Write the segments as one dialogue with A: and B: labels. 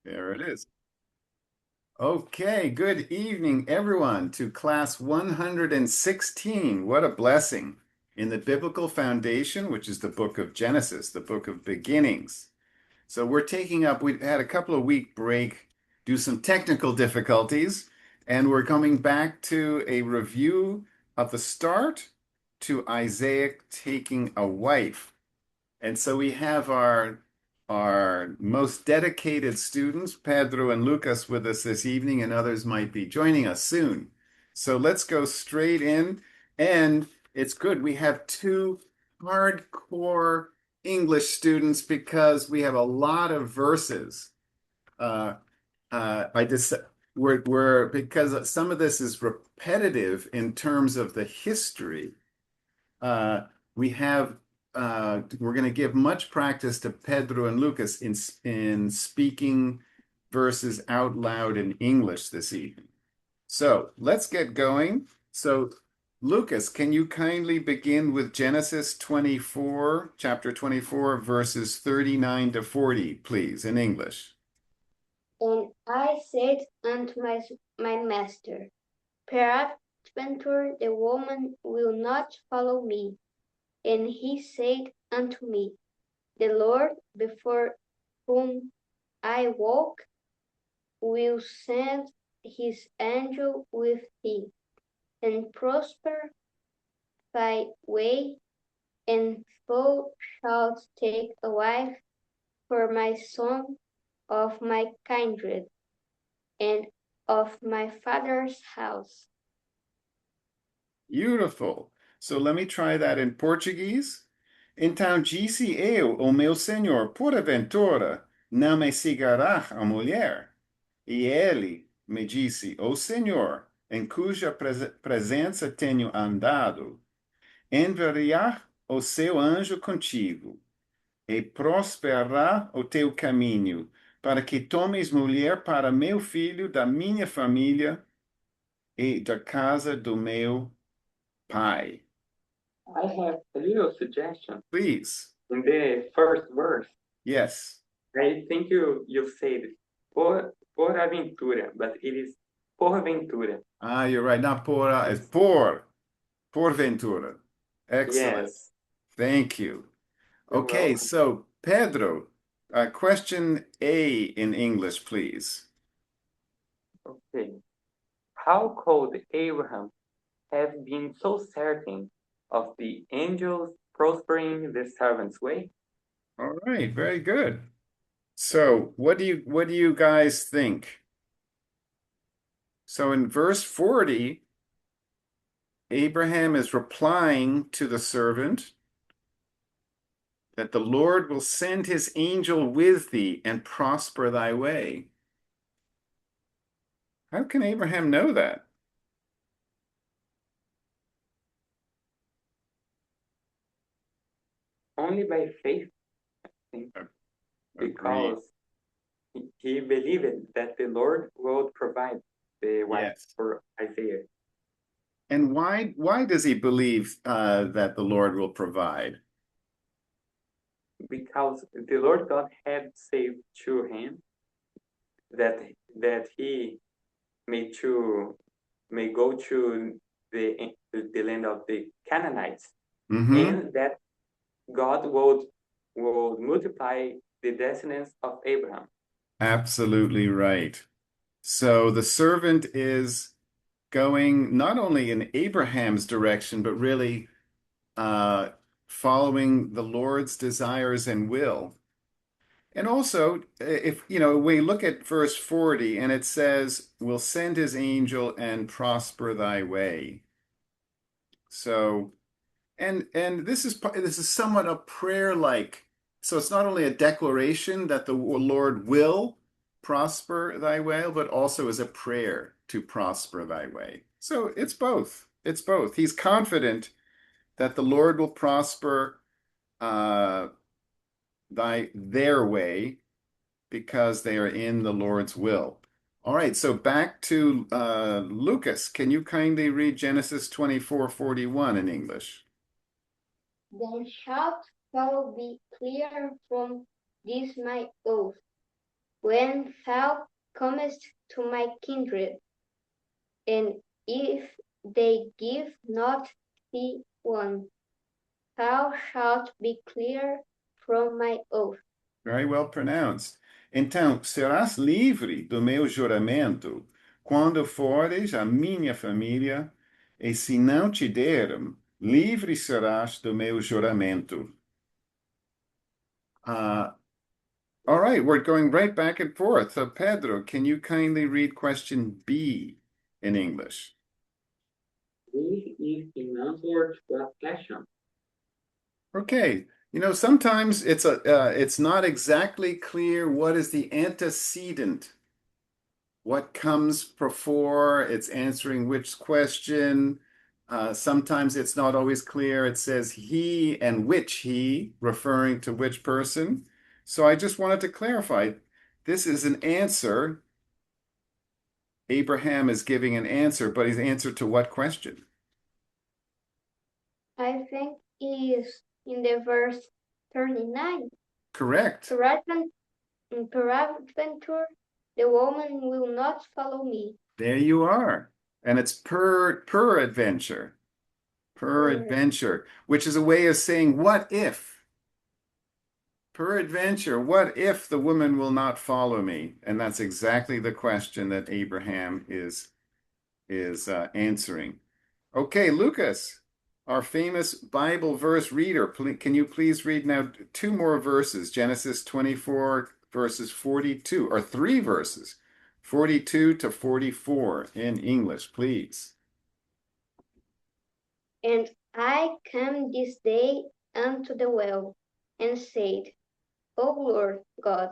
A: There it is. Okay, good evening, everyone, to class 116. What a blessing. In the biblical foundation, which is the book of Genesis, the book of beginnings. So we're taking up, we had a couple of week break, do some technical difficulties, and we're coming back to a review of the start to Isaiah taking a wife. And so we have our most dedicated students, Pedro and Lucas, with us this evening, and others might be joining us soon. So let's go straight in. And it's good. We have two hardcore English students because we have a lot of verses. Uh, I just we're because some of this is repetitive in terms of the history. Uh, we have we're going to give much practice to Pedro and Lucas in speaking verses out loud in English this evening. So let's get going. So Lucas, can you kindly begin with Genesis 24, chapter 24, verses 39 to 40, please, in English.
B: And I said unto my master, peradventure the woman will not follow me. And he said unto me, the Lord before whom I walk will send his angel with thee, and prosper thy way, and thou shalt take a wife for my son of my kindred, and of my father's house.
A: Beautiful. So let me try that in Portuguese. Então disse eu, o meu senhor, porventura, não me cigará a mulher? E ele me disse, o Senhor, em cuja presença tenho andado, enviará o seu anjo contigo, e prosperará o teu caminho, para que tomes mulher para meu filho da minha família e da casa do meu pai.
C: I have a little suggestion.
A: Please.
C: In the first verse,
A: Yes.
C: I think you said por aventura, but it is por ventura.
A: Ah, you're right. Not por, it's por ventura. Excellent.
C: Yes.
A: Thank you.
C: You're
A: Okay,
C: welcome.
A: so Pedro, question A in English, please.
C: Okay. How could Abraham have been so certain of the angels prospering the servant's way?
A: All right, very good. So, what do you guys think? So in verse 40, Abraham is replying to the servant that the Lord will send his angel with thee and prosper thy way. How can Abraham know that?
C: Only by faith, I think,
A: Agreed.
C: because he believed that the Lord would provide the wife
A: Yes.
C: for Isaiah.
A: And why does he believe that the Lord will provide?
C: Because the Lord God had said to him that he may go to the land of the Canaanites, and that God would multiply the descendants of Abraham.
A: Absolutely right. So the servant is going not only in Abraham's direction, but really uh, following the Lord's desires and will. And also, if we look at verse 40 and it says, "Will send his angel and prosper thy way." So, and this is somewhat a prayer like. So it's not only a declaration that the Lord will prosper thy way, but also is a prayer to prosper thy way. So it's both. It's both. He's confident that the Lord will prosper uh, their way because they are in the Lord's will. All right, so back to Lucas. Can you kindly read Genesis 24:41 in English?
B: Then shalt thou be clear from this my oath, when thou comest to my kindred, and if they give not thee one, thou shalt be clear from my oath.
A: Very well pronounced. Então, serás livre do meu juramento quando fores a minha família, e se não te deram, livre serás do meu juramento. All right, we're going right back and forth. So, Pedro, can you kindly read question B in English?
C: This is in answer to that question.
A: Okay, sometimes it's not exactly clear what is the antecedent, what comes before it's answering which question. Sometimes it's not always clear. It says he and which he, referring to which person. So I just wanted to clarify, this is an answer. Abraham is giving an answer, but his answer to what question?
B: I think is in the verse 39.
A: Correct.
B: Peradventure, the woman will not follow me.
A: There you are. And it's peradventure. Peradventure, which is a way of saying, what if? Peradventure, what if the woman will not follow me? And that's exactly the question that Abraham is answering. Okay, Lucas, our famous Bible verse reader, can you please read now two more verses? Genesis 24, verses 42, or three verses, 42 to 44 in English, please.
B: And I came this day unto the well, and said, O Lord God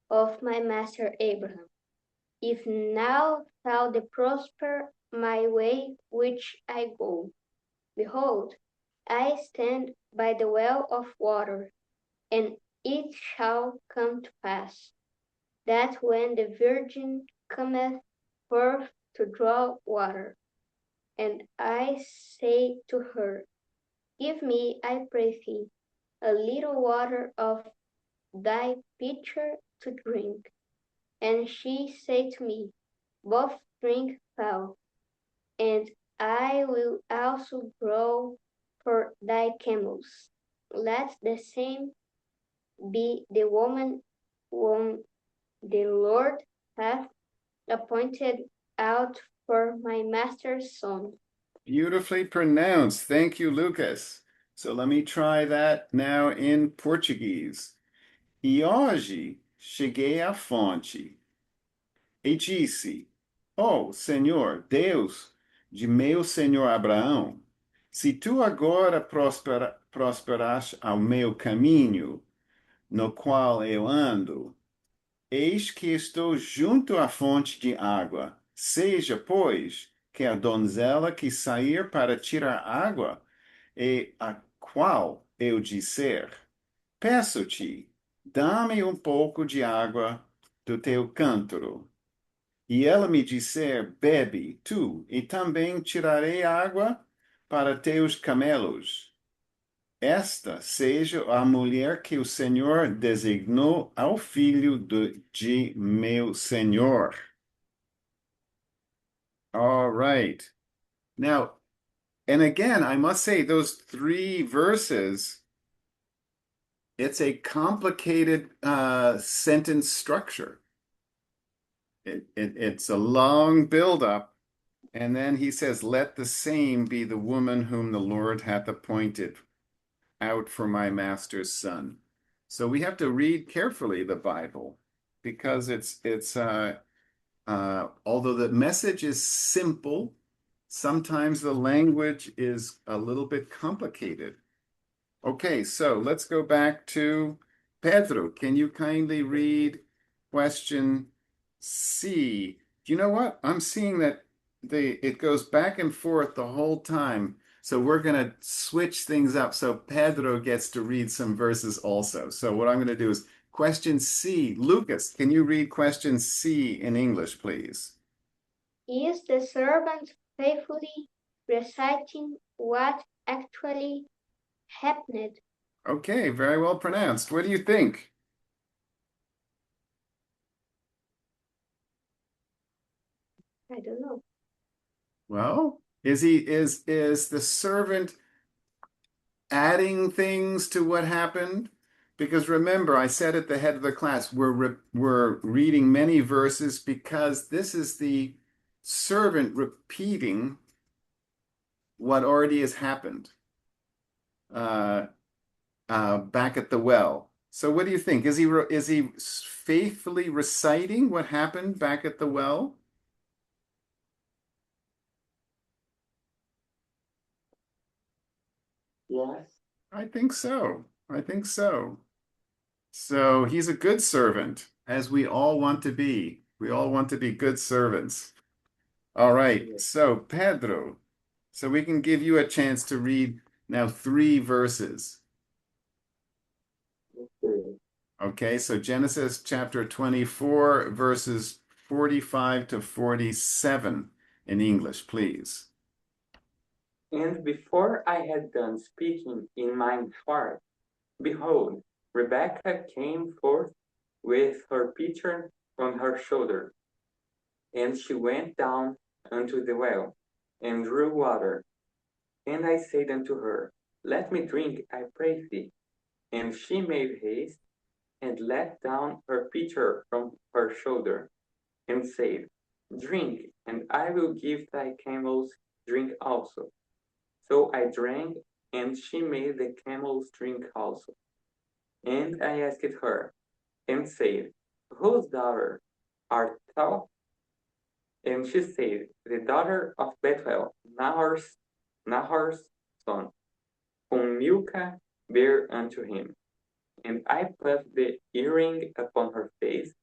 B: of my master Abraham, if now thou do prosper my way which I go, behold, I stand by the well of water, and it shall come to pass, that when the virgin cometh forth to draw water, and I say to her, give me, I pray thee, a little water of thy pitcher to drink. And she said to me, both drink thou, and I will also draw for thy camels. Let the same be the woman whom the Lord hath appointed out for my master's son.
A: Beautifully pronounced. Thank you, Lucas. So let me try that now in Portuguese. E hoje cheguei à fonte e disse: Ó Senhor, Deus de meu senhor Abraão, se tu agora prosperas ao meu caminho, no qual eu ando, eis que estou junto à fonte de água. Seja, pois, que a donzela que sair para tirar água, e a qual eu disser, peço-te, dá-me um pouco de água do teu cântaro. E ela me disser, bebe tu, e também tirarei água para teus camelos. Esta seja a mulher que o Senhor designou ao filho de meu Senhor. All right. Now, and again, I must say, those three verses, it's a complicated sentence structure. It's a long build-up, and then he says, let the same be the woman whom the Lord hath appointed out for my master's son. So we have to read carefully the Bible, because although the message is simple, sometimes the language is a little bit complicated. Okay, so let's go back to Pedro. Can you kindly read question C? Do you know what? I'm seeing that it goes back and forth the whole time. So we're going to switch things up so Pedro gets to read some verses also. So what I'm going to do is question C. Lucas, can you read question C in English, please?
B: Is the servant faithfully reciting what actually happened?
A: Okay, very well pronounced. What do you think?
B: I don't know.
A: Well, is the servant adding things to what happened? Because remember, I said at the head of the class, we're reading many verses because this is the servant repeating what already has happened uh, back at the well. So what do you think? Is he faithfully reciting what happened back at the well?
C: Yes.
A: I think so. I think so. So he's a good servant, as we all want to be. We all want to be good servants. All right.
C: Yes.
A: So Pedro, so we can give you a chance to read now 3 verses.
C: Okay.
A: Okay, so Genesis chapter 24, verses 45 to 47 in English, please.
C: And before I had done speaking in my heart, behold, Rebekah came forth with her pitcher on her shoulder, and she went down unto the well, and drew water. And I said unto her, Let me drink, I pray thee. And she made haste, and let down her pitcher from her shoulder, and said, Drink, and I will give thy camels drink also. So I drank, and she made the camels drink also. And I asked her, and said, Whose daughter art thou? And she said, The daughter of Bethuel, Nahor's son, whom Milcah bare unto him. And I put the earring upon her face,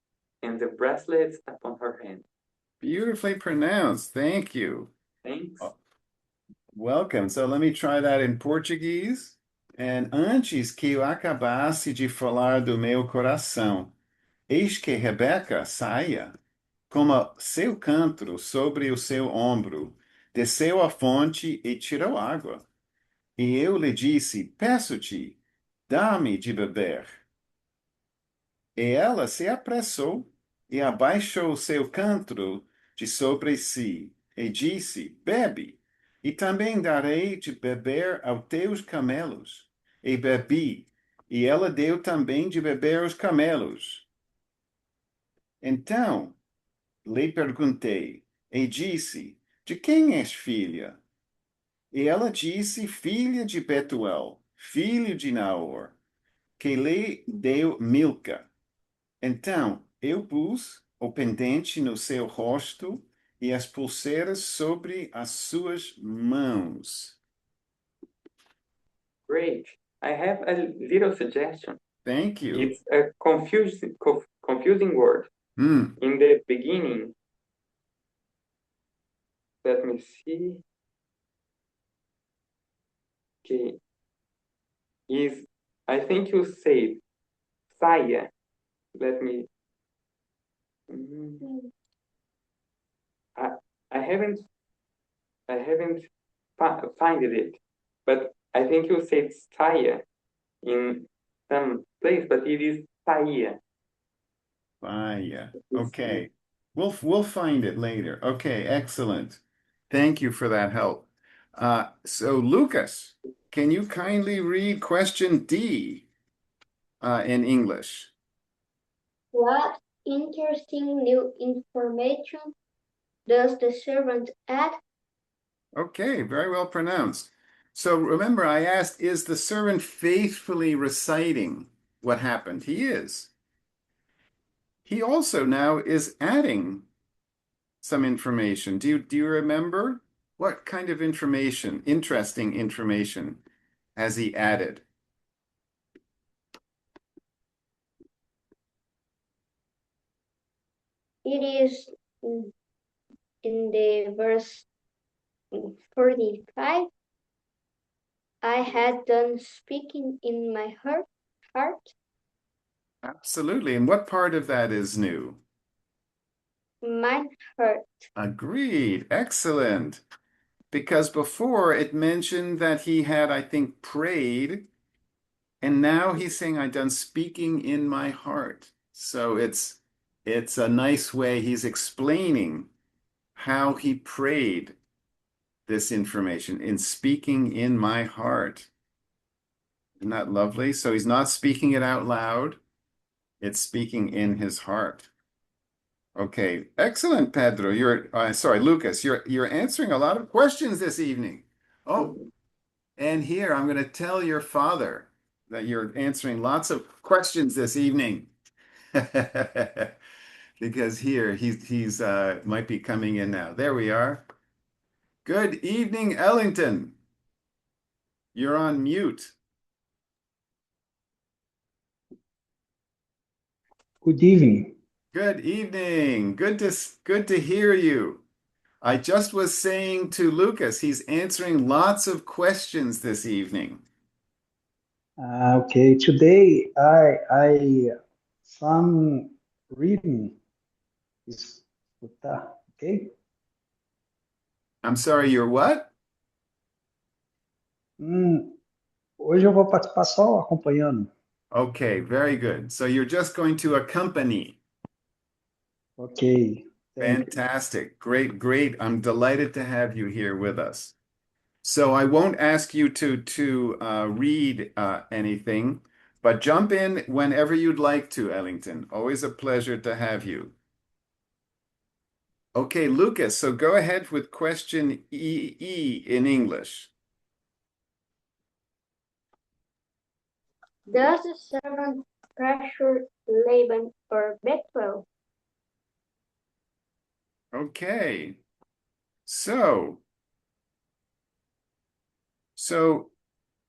C: and the bracelets upon her hand.
A: Beautifully pronounced. Thank you.
C: Thanks.
A: Welcome. So let me try that in Portuguese. And antes que eu acabasse de falar do meu coração, eis que Rebeca saia, como seu cântaro sobre o seu ombro, desceu à fonte e tirou água. E eu lhe disse: Peço-te, dá-me de beber. E ela se apressou e abaixou seu cântaro de sobre si, e disse: Bebe, e também darei de beber aos teus camelos. E bebi, e ela deu também de beber aos camelos. Então lhe perguntei, e disse: De quem és filha? E ela disse: Filha de Betuel, filho de Naor, que lhe deu Milca. Então eu pus o pendente no seu rosto e as pulseiras sobre as suas mãos.
C: Great. I have a little suggestion.
A: Thank you.
C: It's a confusing word.
A: Hmm.
C: In the beginning, let me see. Okay. I think you said Saya. Let me. I, I haven't find it, but I think you said Saya in some place, but it is Saya.
A: Yeah. Okay. We'll find it later. Okay, excellent. Thank you for that help. So Lucas, can you kindly read question D in English?
B: What interesting new information does the servant add?
A: Okay, very well pronounced. So remember, I asked, is the servant faithfully reciting what happened? He is. He also now is adding some information. Do you remember? What kind of information, interesting information, has he added?
B: It is in the verse 45. I had done speaking in my heart.
A: Absolutely. And what part of that is new?
B: My heart.
A: Agreed. Excellent. Because before it mentioned that he had, I think, prayed, and now he's saying, I done speaking in my heart. So it's a nice way he's explaining how he prayed this information in speaking in my heart. Isn't that lovely? So he's not speaking it out loud. It's speaking in his heart. Okay, excellent, Pedro. Sorry, Lucas. You're answering a lot of questions this evening. Oh, and here I'm going to tell your father that you're answering lots of questions this evening. Because here he's might be coming in now. There we are. Good evening, Ellington. You're on mute.
D: Good evening.
A: Good evening. Good to hear you. I just was saying to Lucas, he's answering lots of questions this evening.
D: Okay, today I some reading escutar, ok?
A: I'm sorry, you're what?
D: Hoje eu vou participar só acompanhando.
A: Okay, very good. So you're just going to accompany.
D: Ok, thank you.
A: Fantastic. Great, great. I'm delighted to have you here with us. So I won't ask you to read anything, but jump in whenever you'd like to, Ellington. Always a pleasure to have you. Okay, Lucas, so go ahead with question E in English.
B: Does the servant pressure Laban or Bethuel?
A: Okay. So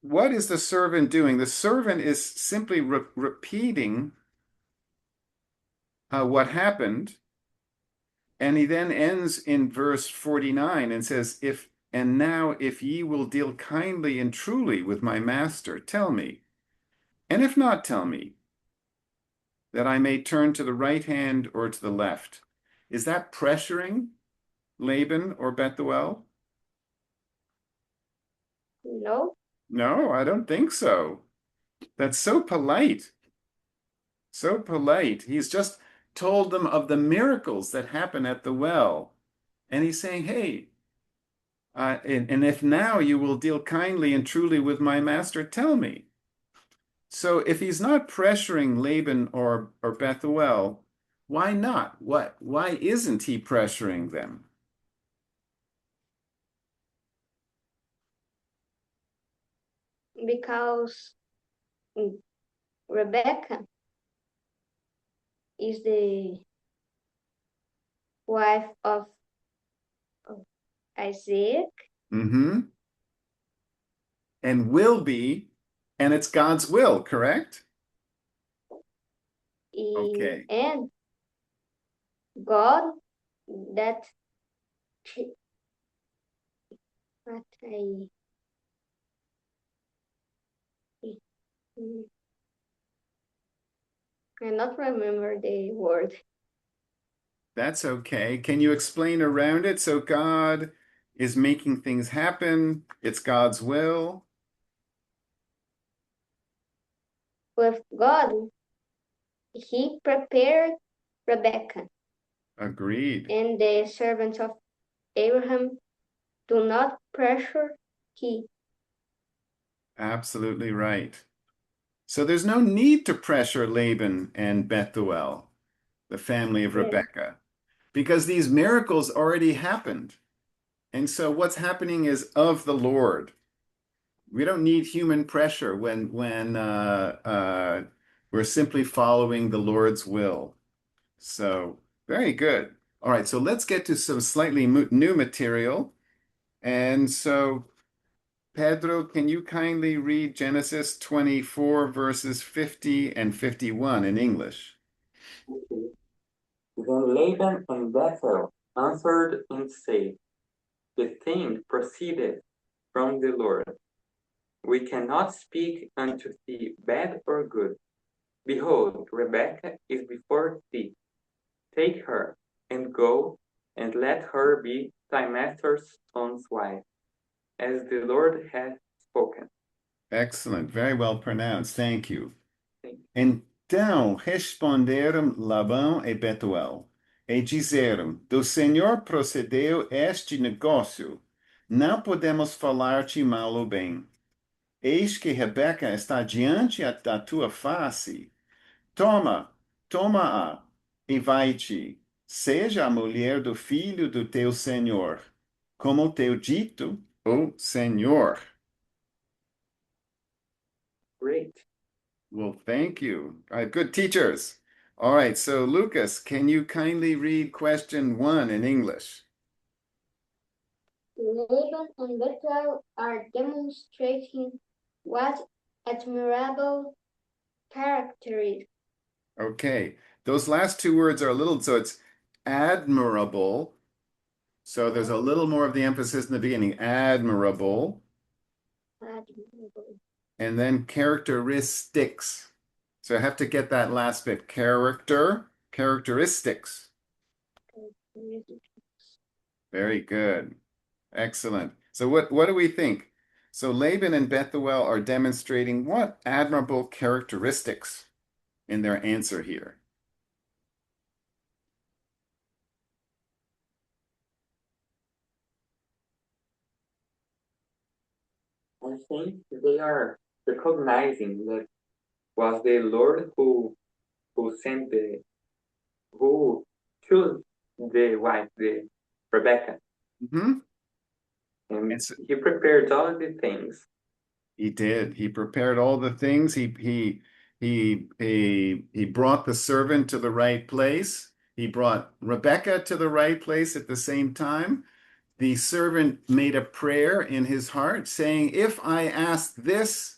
A: what is the servant doing? The servant is simply repeating what happened, and he then ends in verse 49 and says, "And now if ye will deal kindly and truly with my master, tell me, and if not, tell me, that I may turn to the right hand or to the left." Is that pressuring Laban or Bethuel?
B: No.
A: No, I don't think so. That's so polite. So polite. He's just told them of the miracles that happen at the well. And he's saying, hey, and if now you will deal kindly and truly with my master, tell me. So if he's not pressuring Laban or Bethuel, why not? Why isn't he pressuring them?
B: Because Rebecca is the wife of Isaac.
A: Mm-hmm. And will be, and it's God's will, correct? Okay.
B: And God that what I cannot remember the word.
A: That's okay. Can you explain around it? So God is making things happen. It's God's will.
B: With God, he prepared Rebecca.
A: Agreed.
B: And the servants of Abraham do not pressure he.
A: Absolutely right. So there's no need to pressure Laban and Bethuel, the family of Rebekah, because these miracles already happened. And so what's happening is of the Lord. We don't need human pressure when we're simply following the Lord's will. So very good. All right, so let's get to some slightly new material. And so, Pedro, can you kindly read Genesis 24, verses 50 and 51 in English?
C: Okay. Then Laban and Bethuel answered and said, the thing proceeded from the Lord. We cannot speak unto thee bad or good. Behold, Rebekah is before thee. Take her, and go, and let her be thy master's son's wife, as the Lord hath spoken.
A: Excellent, very well pronounced. Thank you.
C: Thank you.
A: Então responderam Labão e Betuel: e disseram: Do Senhor procedeu este negócio. Não podemos falar-te mal ou bem. Eis que Rebeca está diante da tua face. Toma, toma-a e vai-te. Seja a mulher do filho do teu senhor, como teu dito, o Senhor.
C: Great.
A: Well, thank you. Good teachers. All right, so Lucas, can you kindly read question 1 in English?
B: Laban and Bethuel are demonstrating what admirable characteristics.
A: Okay, those last two words are a little, so it's admirable. So there's a little more of the emphasis in the beginning, admirable, and then characteristics. So I have to get that last bit, characteristics. Very good. Excellent. So what do we think? So Laban and Bethuel are demonstrating what admirable characteristics in their answer here?
C: I think they are recognizing that was the Lord who sent the who chose the wife, the Rebecca,
A: Mm-hmm.
C: and
A: And so,
C: he prepared all the things.
A: he did. He prepared all the things. He brought the servant to the right place. He brought Rebecca to the right place at the same time. The servant made a prayer in his heart saying, if I ask this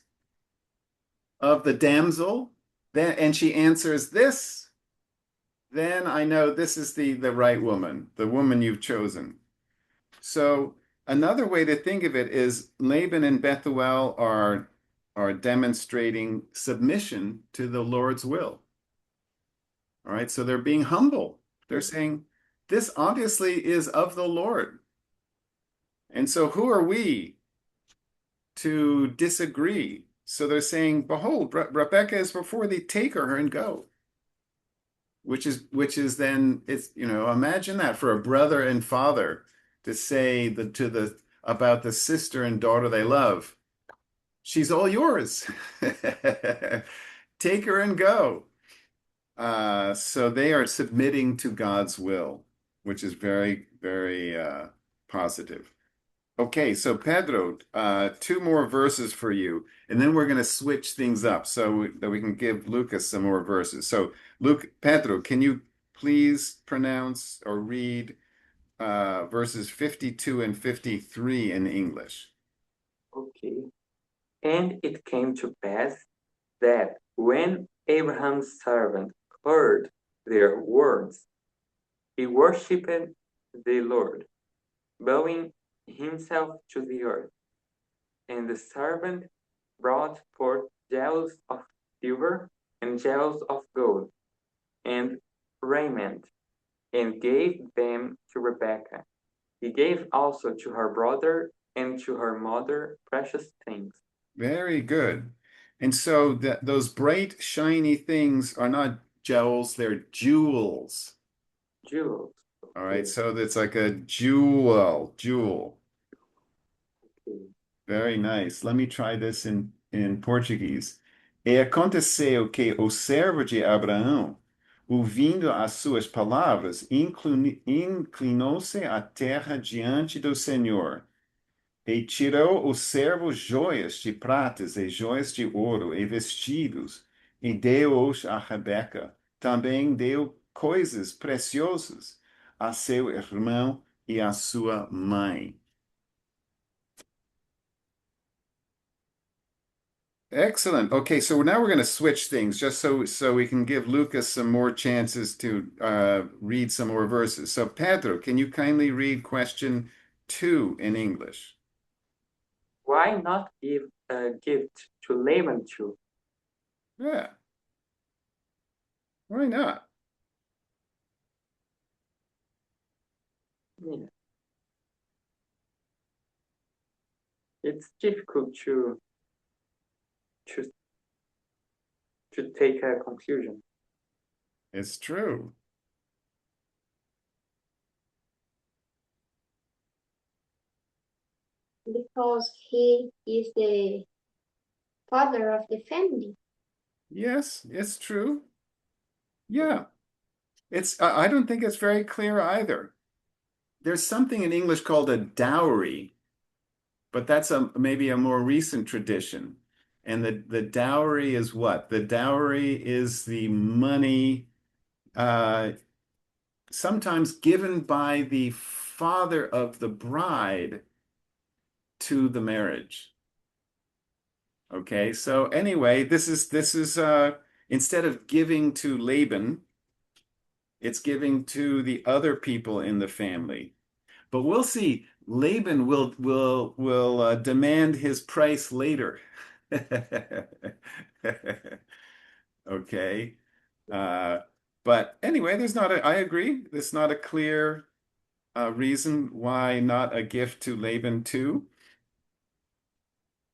A: of the damsel, then and she answers this, then I know this is the right woman, the woman you've chosen. So another way to think of it is Laban and Bethuel are demonstrating submission to the Lord's will. All right, so they're being humble. They're saying, this obviously is of the Lord. And so who are we to disagree? So they're saying, behold, Rebecca is before thee, take her and go. Which is then it's imagine that for a brother and father to say about the sister and daughter they love, she's all yours. Take her and go. So they are submitting to God's will, which is very, very positive. Okay, so Pedro, two more verses for you, and then we're going to switch things up so that we can give Lucas some more verses. So, Pedro, can you please pronounce or read verses 52 and 53 in English?
C: Okay. And it came to pass that when Abraham's servant heard their words, he worshipped the Lord, bowing himself to the earth. And the servant brought forth jewels of silver and jewels of gold, and raiment, and gave them to Rebekah. He gave also to her brother and to her mother precious things.
A: Very good. And so those bright, shiny things are not jewels, they're jewels.
C: Jewels.
A: All right, so it's like a jewel.
C: Okay.
A: Very nice. Let me try this in Português. E aconteceu que o servo de Abraão, ouvindo as suas palavras, inclinou-se à terra diante do Senhor. E tirou o servo joias de pratas e joias de ouro e vestidos, e deu-os a Rebeca. Também deu coisas preciosas a seu irmão e a sua mãe. Excellent. Okay, so now we're going to switch things just so we can give Lucas some more chances to read some more verses. So Pedro, can you kindly read question 2 in English?
C: Why not give a gift to Laban too?
A: Yeah. Why not?
C: Yeah. It's difficult to take a conclusion.
A: It's true.
B: because he is the father of the family.
A: Yes, it's true. Yeah. I don't think it's very clear either. There's something in English called a dowry, but that's maybe a more recent tradition. And the dowry is what? The dowry is the money sometimes given by the father of the bride to the marriage. Okay, so anyway, this is instead of giving to Laban, it's giving to the other people in the family. But we'll see. Laban will demand his price later. Okay. Uh, but anyway, I agree. There's not a clear reason why not a gift to Laban too.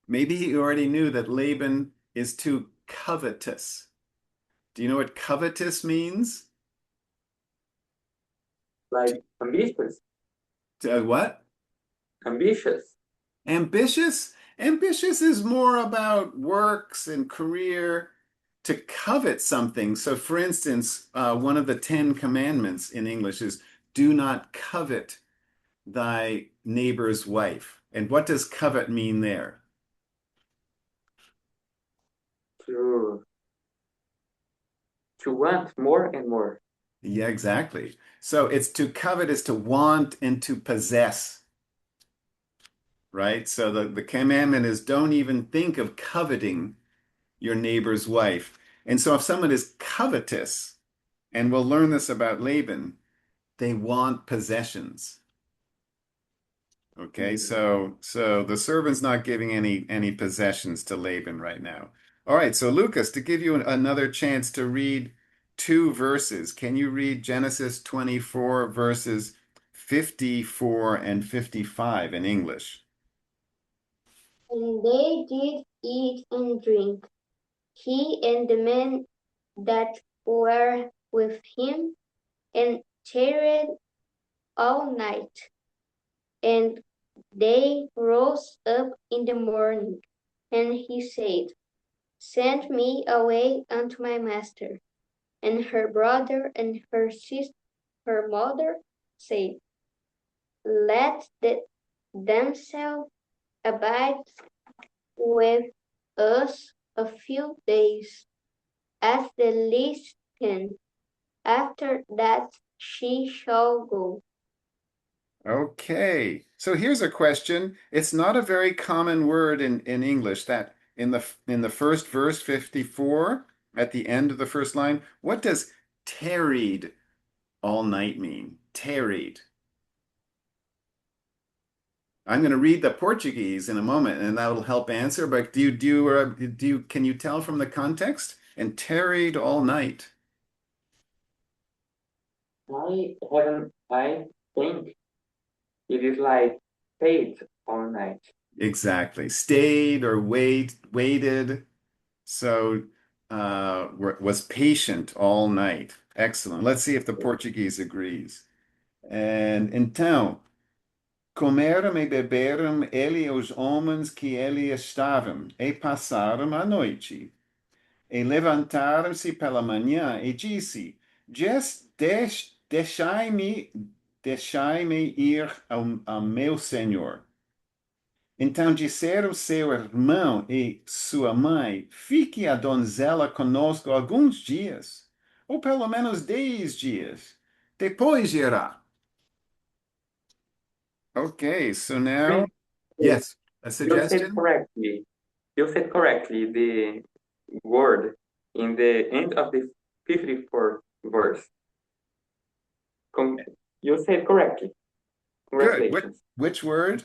A: Maybe he already knew that Laban is too covetous. Do you know what covetous means?
C: Like ambitious,
A: What?
C: ambitious.
A: Ambitious? Ambitious is more about works and career to covet something. So, for instance, one of the Ten Commandments in English is do not covet thy neighbor's wife. And what does covet mean there?
C: To want more and more.
A: Yeah, exactly. So it's to covet is to want and to possess, right? So the commandment is don't even think of coveting your neighbor's wife. And so if someone is covetous, and we'll learn this about Laban, they want possessions. Okay, so the servant's not giving any possessions to Laban right now. All right, so Lucas, to give you another chance to read two verses, can you read Genesis 24 verses 54 and 55 in English?
B: And they did eat and drink, he and the men that were with him, and tarried all night. And they rose up in the morning, and he said, send me away unto my master. And her brother and her sister, her mother, said, let themselves abide with us a few days, at the least 10. After that she shall go.
A: Okay, so here's a question. It's not a very common word in English that in the first verse 54 at the end of the first line, what does tarried all night mean? Tarried. I'm going to read the Portuguese in a moment, and that'll help answer. But can you tell from the context? And tarried all night.
C: I think it is like stayed all night.
A: Exactly. Stayed or waited. So was patient all night. Excellent. Let's see if the Portuguese agrees. And então, comeram e beberam ele e os homens que ele estavam, e passaram a noite. E levantaram-se pela manhã e disse: Deixai-me ir ao meu senhor. Então disseram seu irmão e sua mãe: fique a donzela conosco alguns dias, ou pelo menos 10 dias. Depois irá. Okay, so now, yes, a
C: You said
A: suggestion?
C: correctly. You said correctly the word in the end of the 54th verse. You said correctly.
A: Good.
C: Congratulations.
A: Which word?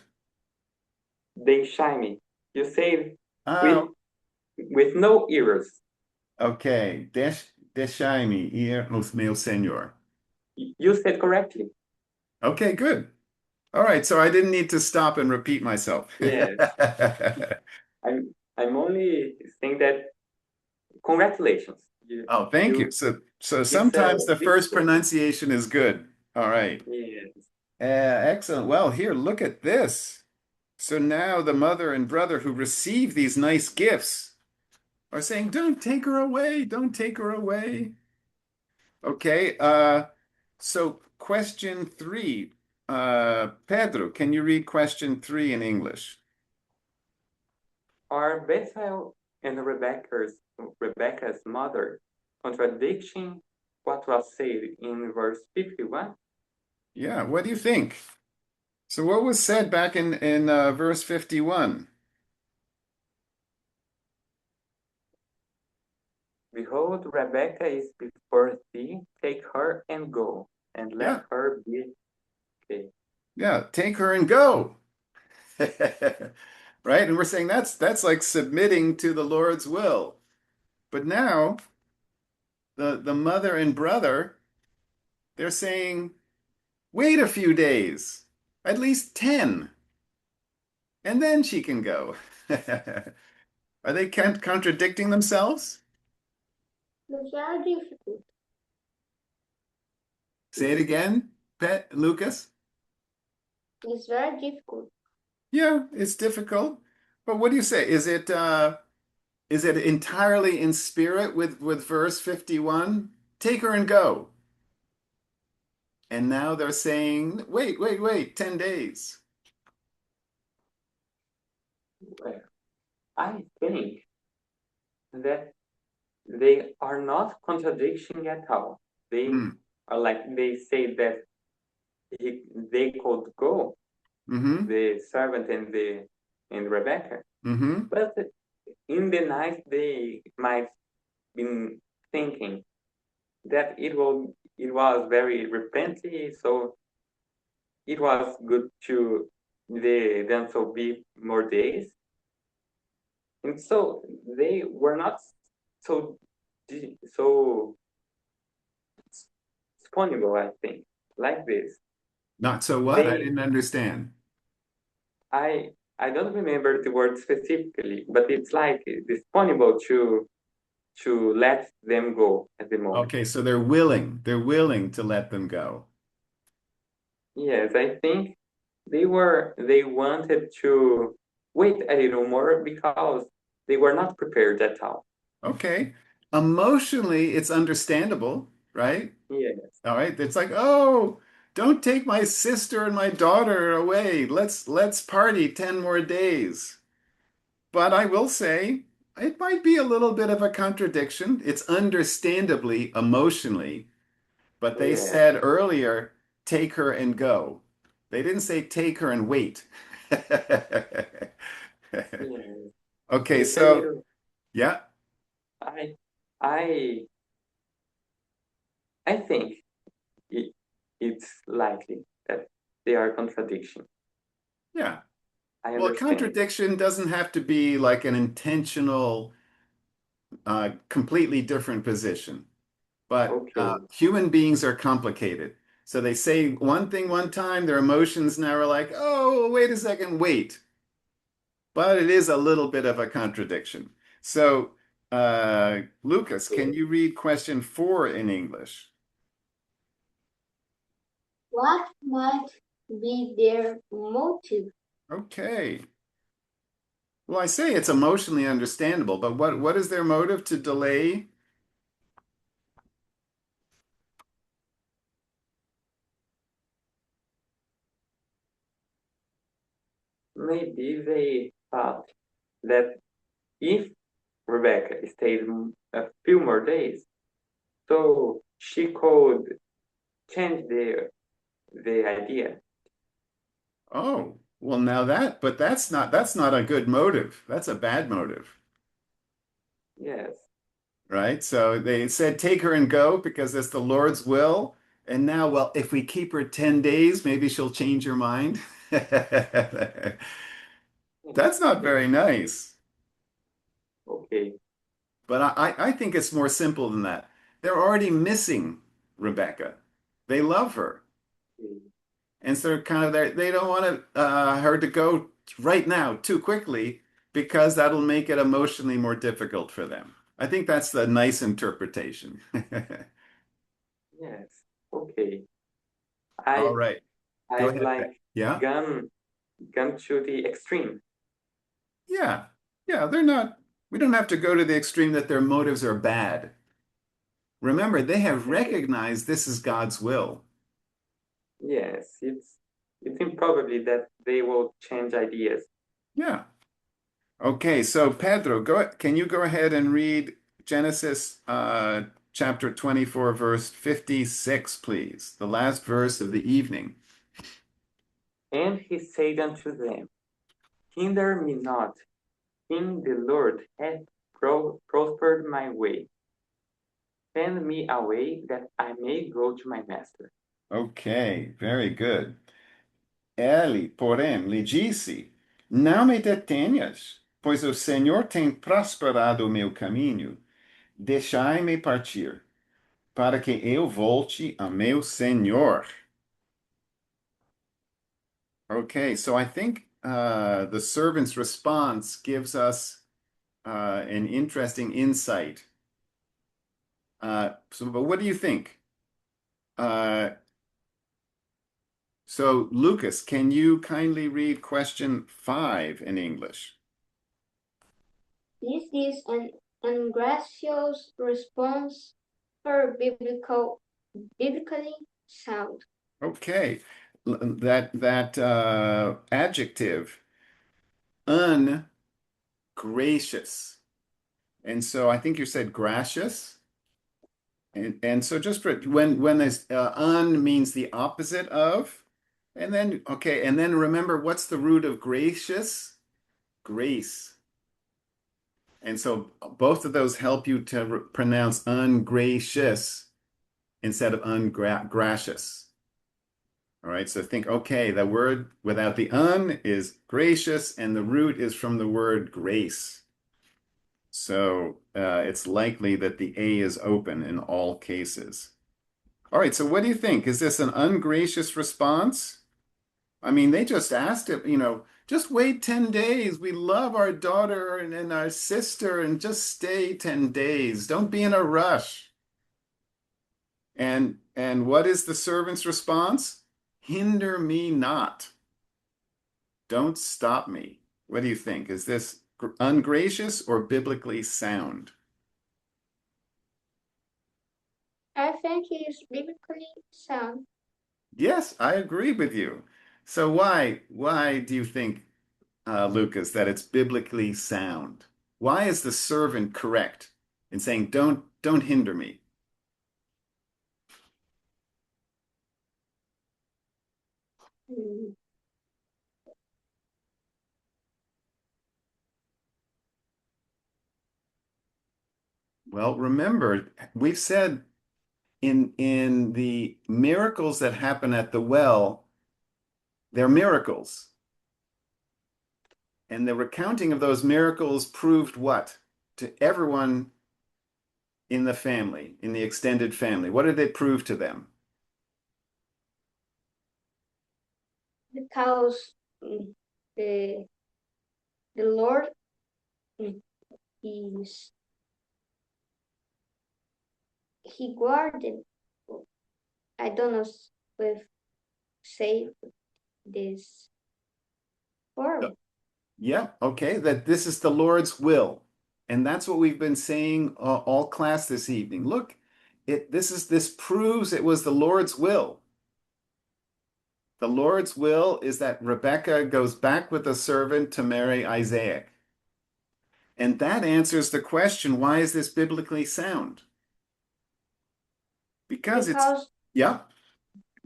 C: They shiny. You said
A: Ah,
C: with no errors.
A: okay. Deixai-me ir ao meu senhor.
C: You said correctly.
A: Okay, good. All right, so I didn't need to stop and repeat myself.
C: Yes. I'm only saying that congratulations.
A: Oh, thank you. So sometimes the first pronunciation is good. All right.
C: Yes.
A: Excellent. Well, here, look at this. So now the mother and brother who receive these nice gifts are saying, don't take her away, don't take her away. Okay, so question three. Pedro, can you read question three in English?
C: Are Bethuel and Rebecca's mother contradicting what was said in verse 51?
A: Yeah, what do you think? So what was said back in verse 51?
C: Behold, Rebecca is before thee, take her and go, and
A: Yeah,
C: let her be. Okay.
A: yeah, take her and go. Right? And we're saying that's like submitting to the Lord's will. But now the mother and brother, they're saying, wait a few days, at least 10, and then she can go. Are they contradicting themselves?
B: It's very difficult.
A: Say it again, Lucas.
B: It's very difficult.
A: Yeah, it's difficult. But what do you say? Is it entirely in spirit with verse 51? Take her and go. And now they're saying, wait, 10 days.
C: Well, I think that they are not contradicting at all. They
A: Mm.
C: are like they say that they could go,
A: Mm-hmm.
C: the servant and Rebecca,
A: Mm-hmm.
C: but in the night they might been thinking that it was very repentant, so it was good to the them so be more days, and so they were not so so disponible, I think, like this.
A: Not so what? I
C: They
A: didn't understand.
C: I don't remember the word specifically, but it's like disponible to let them go at the moment.
A: Okay, so they're willing. They're willing to let them go.
C: Yes, I think they wanted to wait a little more because they were not prepared at all.
A: Okay. Emotionally, it's understandable, right?
C: Yes,
A: All right. It's like, oh, don't take my sister and my daughter away. Let's party 10 more days. But I will say it might be a little bit of a contradiction. It's understandably emotionally, but they
C: yes,
A: said earlier, take her and go. They didn't say take her and wait.
C: yes.
A: Okay,
C: It's a
A: so
C: little.
A: yeah,
C: I I I think it's likely that they are contradiction.
A: yeah.
C: I
A: Well,
C: understand.
A: contradiction doesn't have to be like an intentional, completely different position. But
C: Okay.
A: human beings are complicated. So they say one thing one time, their emotions now are like, oh, wait a second, wait. But it is a little bit of a contradiction. So, Lucas, can
C: Okay.
A: you read question four in English?
B: What might be their motive?
A: Okay. Well, I say it's emotionally understandable, but what is their motive to delay?
C: Maybe they thought that if Rebecca stayed a few more days, so she could change the idea.
A: Oh, well, now but that's not a good motive. That's a bad motive,
C: Yes,
A: right? So they said take her and go because it's the Lord's will. And now, well, if we keep her 10 days, maybe she'll change her mind. That's not
C: yes,
A: very nice.
C: okay.
A: But I think it's more simple than that. They're already missing Rebecca. They love her. And so kind of they don't want her to go right now too quickly because that'll make it emotionally more difficult for them. I think that's the nice interpretation.
C: Yes, okay.
A: All
C: I
A: right. Go
C: I've
A: ahead.
C: like
A: Yeah.
C: gone gone to the extreme.
A: Yeah, yeah, they're not, we don't have to go to the extreme that their motives are bad. Remember, they have recognized this is God's will.
C: Yes, it's improbably that they will change ideas.
A: Yeah. Okay, so Pedro, can you go ahead and read Genesis chapter 24, verse 56, please? The last verse of the evening.
C: And he said unto them, Hinder me not, in the Lord hath prospered my way. Send me away that I may go to my master.
A: Ok, very good. Ele, porém, lhe disse: Não me detenhas, pois o Senhor tem prosperado o meu caminho. Deixai-me partir, para que eu volte a meu Senhor. Okay, so I think the servant's response gives us an interesting insight. But what do you think? So, Lucas, can you kindly read question 5 in English?
B: This is an ungracious response for biblically sound.
A: Okay, that adjective, ungracious, and so I think you said gracious, and so just for when this un means the opposite of, and then okay, and then remember what's the root of gracious? Grace. And so both of those help you to pronounce ungracious instead of ungracious. All right, so think, okay, the word without the un is gracious, and the root is from the word grace. So it's likely that the A is open in all cases. All right, so what do you think? Is this an ungracious response? I mean, they just asked it, just wait 10 days. We love our daughter and our sister, and just stay 10 days. Don't be in a rush. And what is the servant's response? Hinder me not. Don't stop me. What do you think? Is this ungracious or biblically sound?
B: I think it is biblically sound.
A: Yes, I agree with you. So why do you think, Lucas, that it's biblically sound? Why is the servant correct in saying, don't hinder me?
B: Mm.
A: Well, remember, we've said in the miracles that happen at the well, they're miracles. And the recounting of those miracles proved what? To everyone in the family, in the extended family. What did it prove to them?
B: Because the Lord is he guarded. I don't know if say this form.
A: Yeah, okay, that this is the Lord's will. And that's what we've been saying all class this evening. Look, this proves it was the Lord's will. The Lord's will is that Rebecca goes back with the servant to marry Isaac. And that answers the question, why is this biblically sound? Because yeah.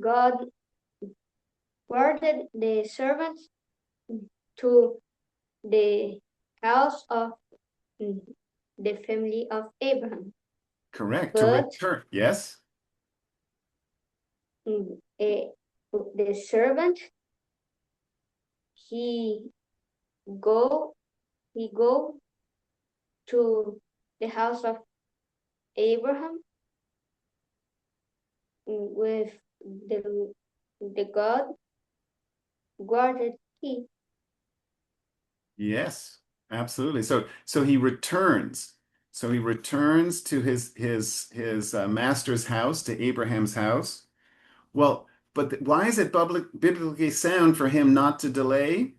B: God guarded the servants to the house of the family of Abraham.
A: Correct. To
B: But
A: return. Yes.
B: the servant he go to the house of Abraham with the God guarded he.
A: Yes, absolutely. So he returns. So he returns to his master's house, to Abraham's house. Well, But why is it biblically sound for him not to delay?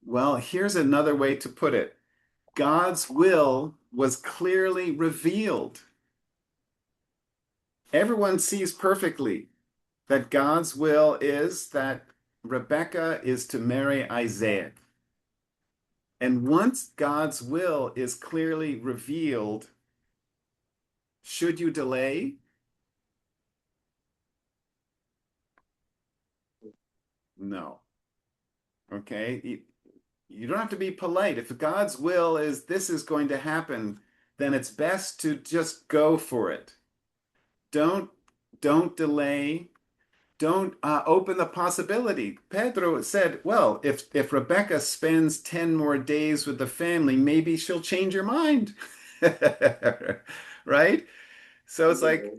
A: Well, here's another way to put it. God's will was clearly revealed. Everyone sees perfectly that God's will is that Rebecca is to marry Isaac. And once God's will is clearly revealed, should you delay? No. Okay. You don't have to be polite. If God's will is this is going to happen, then it's best to just go for it. Don't delay. Don't open the possibility. Pedro said, well, if Rebecca spends 10 more days with the family, maybe she'll change her mind. Right? So it's like,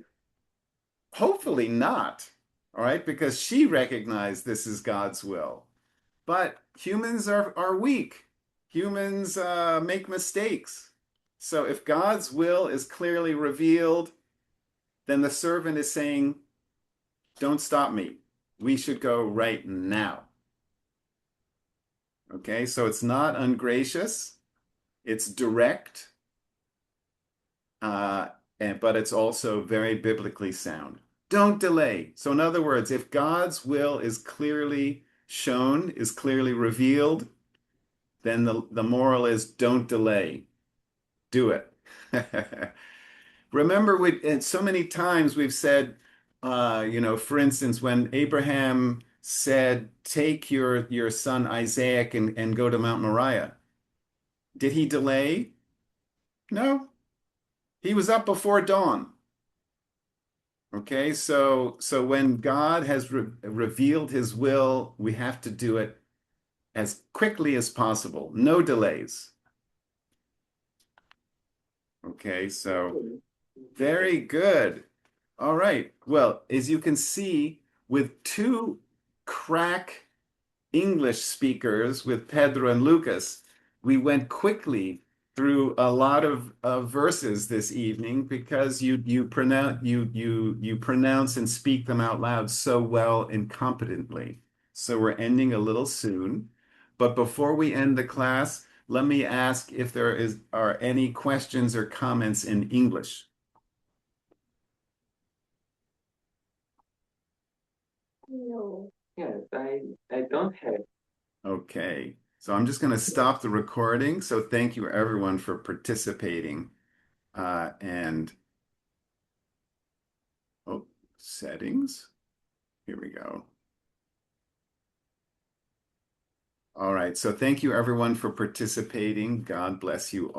A: hopefully not. All right, because she recognized this is God's will. But humans are weak. Humans make mistakes. So if God's will is clearly revealed, then the servant is saying, don't stop me. We should go right now. Okay, so it's not ungracious. It's direct, but it's also very biblically sound. Don't delay. So in other words, if God's will is clearly shown, is clearly revealed, then the moral is don't delay. Do it. Remember, and so many times we've said, for instance, when Abraham said, take your son Isaac and go to Mount Moriah, did he delay? No. He was up before dawn. Okay, so when God has revealed his will, we have to do it as quickly as possible. No delays. Okay, so very good. All right. Well, as you can see, with two crack English speakers, with Pedro and Lucas, we went quickly through a lot of verses this evening because you pronounce and speak them out loud so well and competently. So we're ending a little soon. But before we end the class, let me ask if there are any questions or comments in English.
B: No.
C: Yes, I don't have.
A: Okay, so I'm just going to stop the recording. So thank you everyone for participating. And settings. Here we go. All right, so thank you everyone for participating. God bless you all.